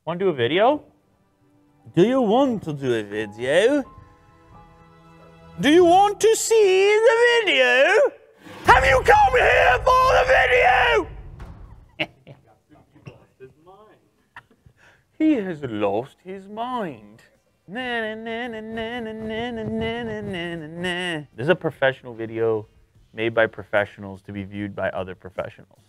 Want to do a video? Do you want to do a video? Do you want to see the video? Have you come here for the video? He has lost his mind. This is a professional video made by professionals to be viewed by other professionals.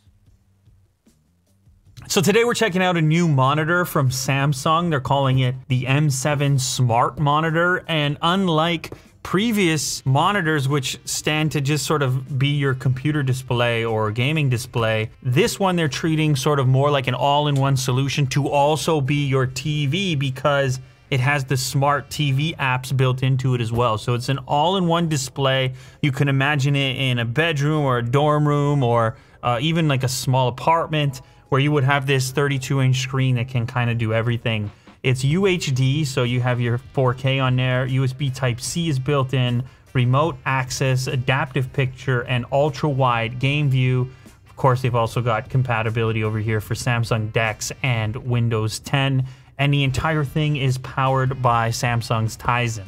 So today we're checking out a new monitor from Samsung. They're calling it the M7 Smart Monitor, and unlike previous monitors which stand to just sort of be your computer display or gaming display, this one they're treating sort of more like an all-in-one solution to also be your TV, because it has the smart TV apps built into it as well. So it's an all-in-one display. You can imagine it in a bedroom or a dorm room or even like a small apartment where you would have this 32-inch screen that can kind of do everything. It's UHD, so you have your 4K on there. USB Type-C is built in, remote access, adaptive picture, and ultra-wide game view. Of course, they've also got compatibility over here for Samsung DeX and Windows 10. And the entire thing is powered by Samsung's Tizen.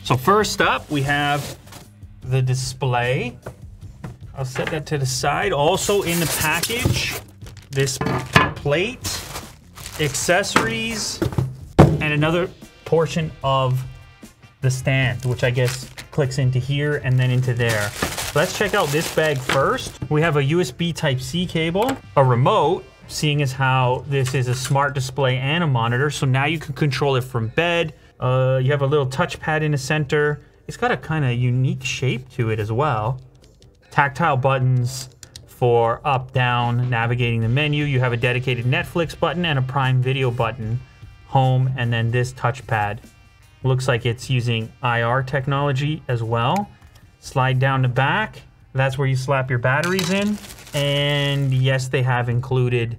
So first up, we have the display. I'll set that to the side. Also in the package, this plate, accessories, and another portion of the stand, which I guess clicks into here and then into there. So let's check out this bag first. We have a USB Type-C cable, a remote, seeing as how this is a smart display and a monitor. So now you can control it from bed. You have a little touchpad in the center. It's got a kind of unique shape to it as well. Tactile buttons for up, down, navigating the menu. You have a dedicated Netflix button and a Prime Video button, home, and then this touchpad. Looks like it's using IR technology as well. Slide down the back. That's where you slap your batteries in. And yes, they have included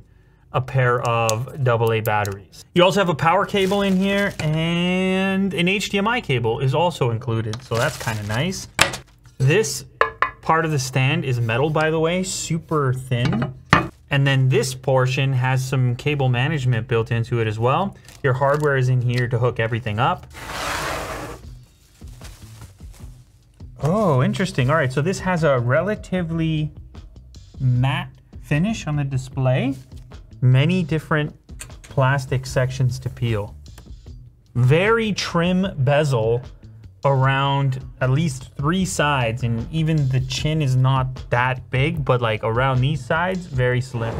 a pair of AA batteries. You also have a power cable in here, and an HDMI cable is also included, so that's kind of nice. This part of the stand is metal, by the way, super thin. And then this portion has some cable management built into it as well. Your hardware is in here to hook everything up. Oh, interesting. All right, so this has a relatively matte finish on the display. Many different plastic sections to peel. Very trim bezel around at least 3 sides, and even the chin is not that big, but like around these sides, very slim.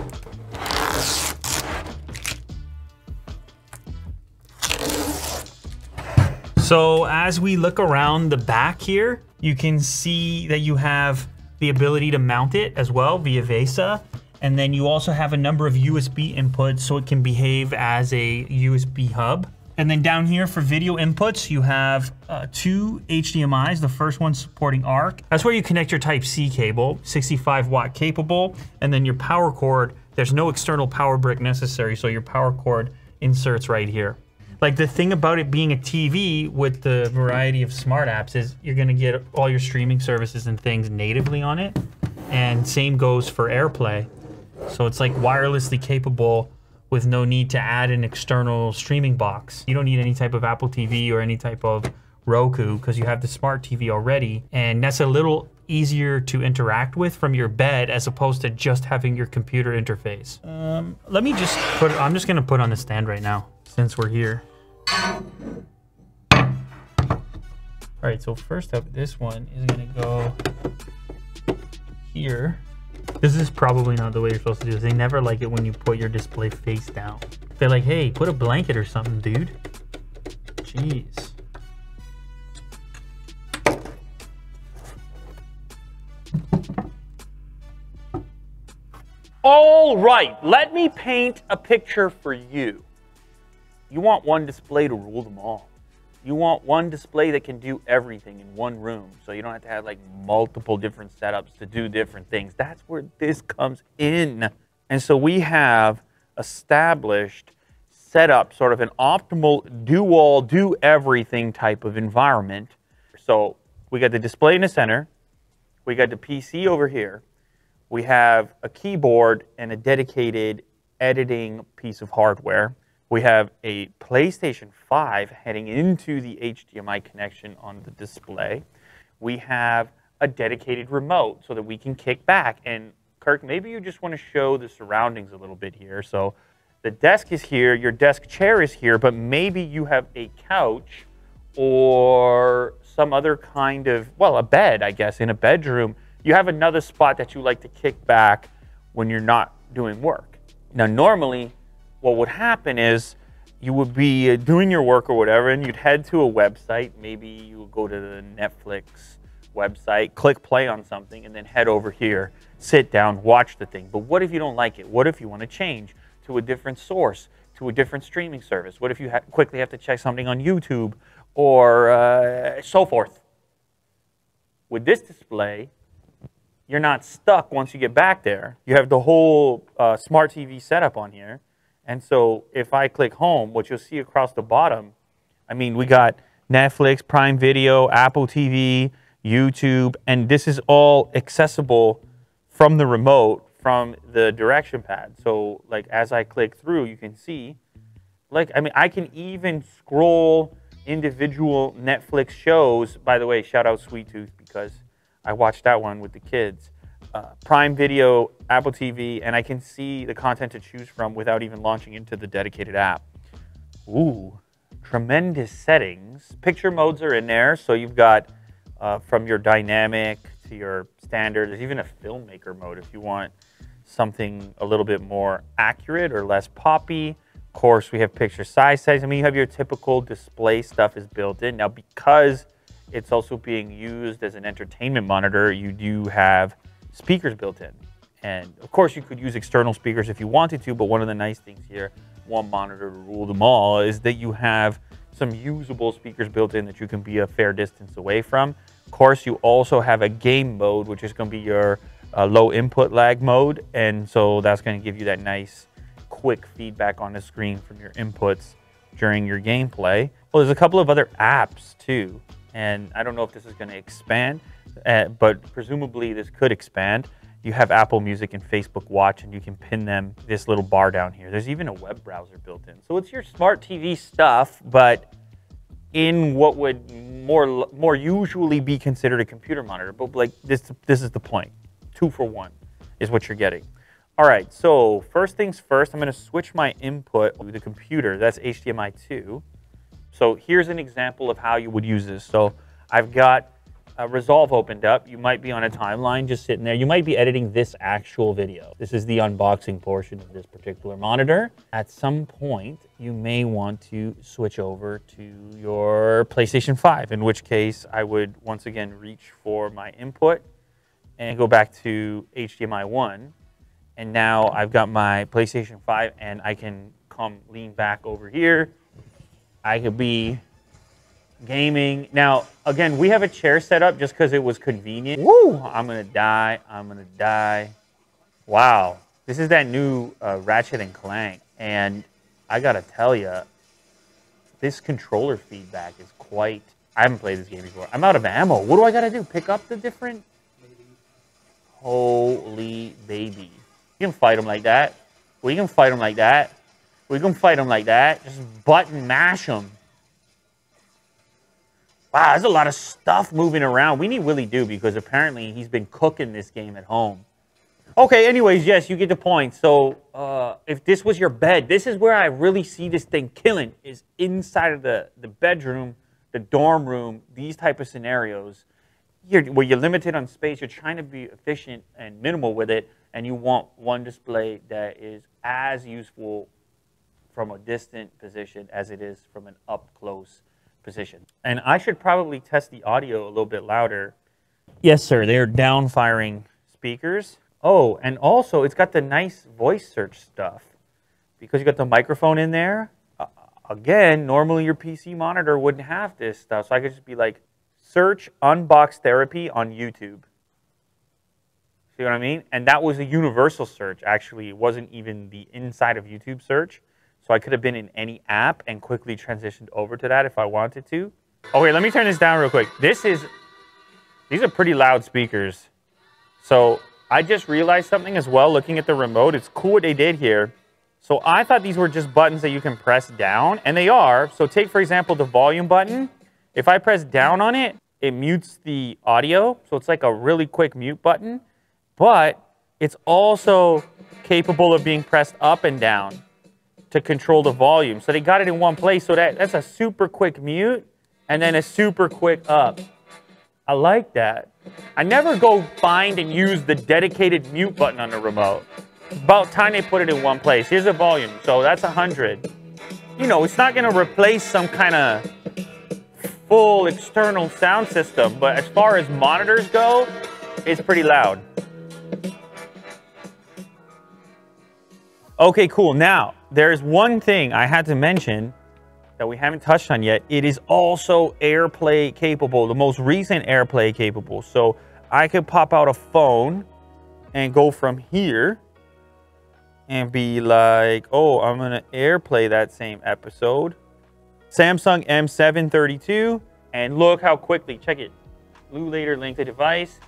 So as we look around the back here, you can see that you have the ability to mount it as well via VESA. And then you also have a number of USB inputs, so it can behave as a USB hub. And then down here for video inputs, you have 2 HDMIs. The first one supporting ARC. That's where you connect your Type-C cable, 65 watt capable. And then your power cord, there's no external power brick necessary, so your power cord inserts right here. Like, the thing about it being a TV with the variety of smart apps is you're gonna get all your streaming services and things natively on it. And same goes for AirPlay. So it's like wirelessly capable with no need to add an external streaming box. You don't need any type of Apple TV or any type of Roku because you have the smart TV already. And that's a little easier to interact with from your bed as opposed to just having your computer interface. Let me just put, I'm just gonna put on the stand right now since we're here. All right, so first up, this one is gonna go here. This is probably not the way you're supposed to do this. They never like it when you put your display face down. They're like, hey, put a blanket or something, dude. Jeez. All right, let me paint a picture for you. You want one display to rule them all. You want one display that can do everything in one room, so you don't have to have like multiple different setups to do different things. That's where this comes in. And so we have established, set up sort of an optimal do-all, do-everything type of environment. So we got the display in the center. We got the PC over here. We have a keyboard and a dedicated editing piece of hardware. We have a PlayStation 5 heading into the HDMI connection on the display. We have a dedicated remote so that we can kick back. And Kirk, maybe you just want to show the surroundings a little bit here. So the desk is here, your desk chair is here, but maybe you have a couch or some other kind of, well, a bed, I guess, in a bedroom. You have another spot that you like to kick back when you're not doing work. Now, normally, what would happen is you would be doing your work or whatever, and you'd head to a website. Maybe you would go to the Netflix website, click play on something, and then head over here, sit down, watch the thing. But what if you don't like it? What if you want to change to a different source, to a different streaming service? What if you quickly have to check something on YouTube or so forth? With this display, you're not stuck once you get back there. You have the whole smart TV setup on here. And so if I click home, what you'll see across the bottom, I mean, we got Netflix, Prime Video, Apple TV, YouTube, and this is all accessible from the remote, from the direction pad. So like as I click through, you can see, like, I mean, I can even scroll individual Netflix shows. By the way, shout out Sweet Tooth because I watched that one with the kids. Prime Video, Apple TV, and I can see the content to choose from without even launching into the dedicated app. Ooh, tremendous settings. Picture modes are in there, so you've got from your dynamic to your standard. There's even a filmmaker mode if you want something a little bit more accurate or less poppy. Of course, we have picture size. I mean, you have your typical display stuff is built in. Now, because it's also being used as an entertainment monitor, you do have speakers built in. And of course, you could use external speakers if you wanted to, but one of the nice things here, one monitor to rule them all, is that you have some usable speakers built in that you can be a fair distance away from. Of course, you also have a game mode, which is going to be your low input lag mode. And so that's going to give you that nice, quick feedback on the screen from your inputs during your gameplay. Well, there's a couple of other apps too. And I don't know if this is going to expand, but presumably this could expand. You have Apple Music and Facebook Watch, and you can pin them this little bar down here. There's even a web browser built in. So it's your smart TV stuff, but in what would more usually be considered a computer monitor. But like this is the point. 2 for 1 is what you're getting. All right, so first things first, I'm going to switch my input to the computer. That's HDMI 2. So here's an example of how you would use this. So I've got Resolve opened up. You might be on a timeline just sitting there. You might be editing this actual video. This is the unboxing portion of this particular monitor. At some point, you may want to switch over to your PlayStation 5, in which case I would once again reach for my input and go back to HDMI 1. And now I've got my PlayStation 5 and I can come lean back over here. I could be gaming. Now, again, we have a chair set up just because it was convenient. Woo! I'm going to die. I'm going to die. Wow. This is that new Ratchet and Clank. And I got to tell you, this controller feedback is quite... I haven't played this game before. I'm out of ammo. What do I got to do? Pick up the different... Holy baby. You can fight them like that. We can fight them like that. We can fight them like that. Just button mash them. Wow, there's a lot of stuff moving around. We need Willie Do because apparently he's been cooking this game at home. Okay, anyways, yes, you get the point. So if this was your bed, this is where I really see this thing killing, is inside of the bedroom, the dorm room, these type of scenarios. Where you're limited on space, you're trying to be efficient and minimal with it, and you want one display that is as useful from a distant position as it is from an up-close position. And I should probably test the audio a little bit louder. Yes, sir, they're down-firing speakers. Oh, and also it's got the nice voice search stuff because you got the microphone in there. Again, normally your PC monitor wouldn't have this stuff, so I could just be like, search Unbox Therapy on YouTube. See what I mean? And that was a universal search, actually. It wasn't even the inside of YouTube search. So I could have been in any app and quickly transitioned over to that if I wanted to. Okay, let me turn this down real quick. This is These are pretty loud speakers. So I just realized something as well looking at the remote. It's cool what they did here. So I thought these were just buttons that you can press down, and they are. So take, for example, the volume button. If I press down on it, it mutes the audio. So it's like a really quick mute button, but it's also capable of being pressed up and down to control the volume. So they got it in one place. So that's a super quick mute and then a super quick up. I like that. I never go find and use the dedicated mute button on the remote. It's about time they put it in one place. Here's the volume. So that's 100. You know, it's not going to replace some kind of full external sound system, but as far as monitors go, it's pretty loud. Okay, cool. Now, there's one thing I had to mention that we haven't touched on yet. It is also AirPlay capable, the most recent AirPlay capable. So I could pop out a phone and go from here and be like, oh, I'm gonna AirPlay that same episode. Samsung M732, and look how quickly, check it. Blue later link the device.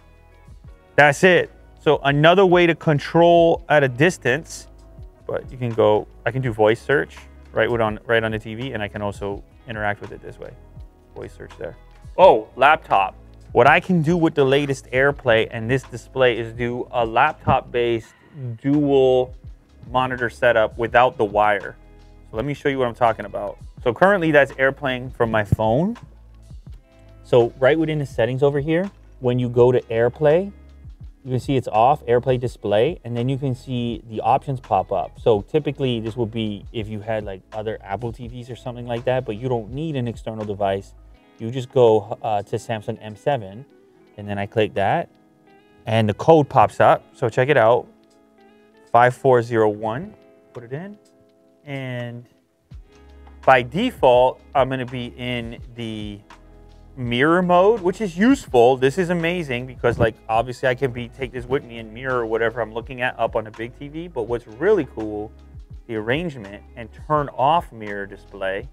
That's it. So another way to control at a distance, but you can go, I can do voice search right on the TV, and I can also interact with it this way. Voice search there. Oh, laptop. What I can do with the latest AirPlay and this display is do a laptop-based dual monitor setup without the wire. So let me show you what I'm talking about. So currently that's AirPlaying from my phone. So right within the settings over here, when you go to AirPlay, you can see it's off, AirPlay display, and then you can see the options pop up. So typically this would be if you had like other Apple TVs or something like that, but you don't need an external device. You just go to Samsung M7, and then I click that, and the code pops up. So check it out, 5401, put it in, and by default, I'm gonna be in the mirror mode, which is useful. This is amazing because like obviously I can take this with me and mirror whatever I'm looking at up on a big TV. But what's really cool, the arrangement and turn off mirror display.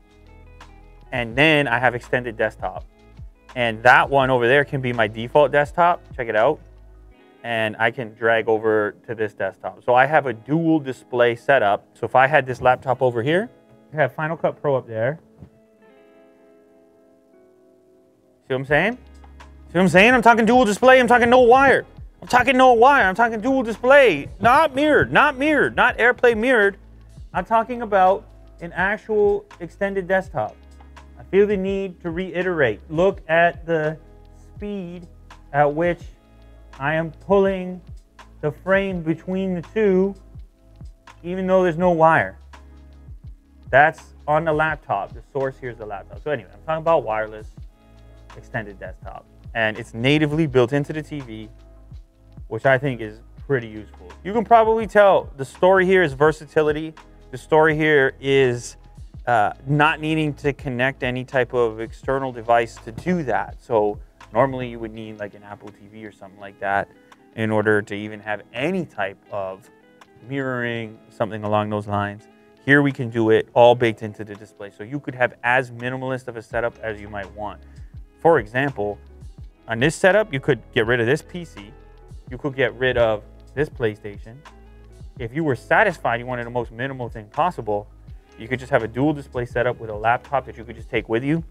And then I have extended desktop. And that one over there can be my default desktop. Check it out. And I can drag over to this desktop. So I have a dual display setup. So if I had this laptop over here, I have Final Cut Pro up there. See what I'm saying? See what I'm saying? I'm talking dual display. I'm talking no wire. I'm talking no wire. I'm talking dual display. Not mirrored. Not mirrored. Not AirPlay mirrored. I'm talking about an actual extended desktop. I feel the need to reiterate. Look at the speed at which I am pulling the frame between the two, even though there's no wire. That's on the laptop. The source here is the laptop. So anyway, I'm talking about wireless extended desktop, and it's natively built into the TV, which I think is pretty useful. You can probably tell the story here is versatility. The story here is not needing to connect any type of external device to do that. So normally you would need like an Apple TV or something like that in order to even have any type of mirroring, something along those lines. Here we can do it all baked into the display. So you could have as minimalist of a setup as you might want. For example, on this setup, you could get rid of this PC. You could get rid of this PlayStation. If you were satisfied, you wanted the most minimal thing possible, you could just have a dual display setup with a laptop that you could just take with you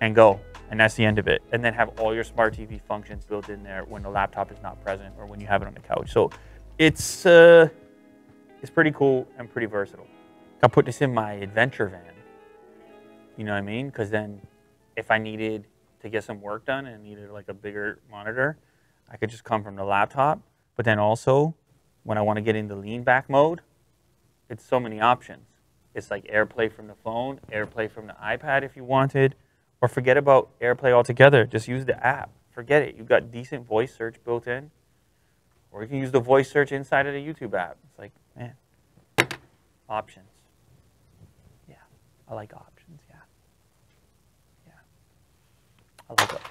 and go. And that's the end of it. And then have all your smart TV functions built in there when the laptop is not present or when you have it on the couch. So it's pretty cool and pretty versatile. I'll put this in my adventure van. You know what I mean? Because then if I needed to get some work done and needed like a bigger monitor, I could just come from the laptop. But then also, when I want to get into lean back mode, it's so many options. It's like AirPlay from the phone, AirPlay from the iPad if you wanted, or forget about AirPlay altogether. Just use the app. Forget it. You've got decent voice search built in, or you can use the voice search inside of the YouTube app. It's like, man, options. Yeah, I like options. Yeah. I like it.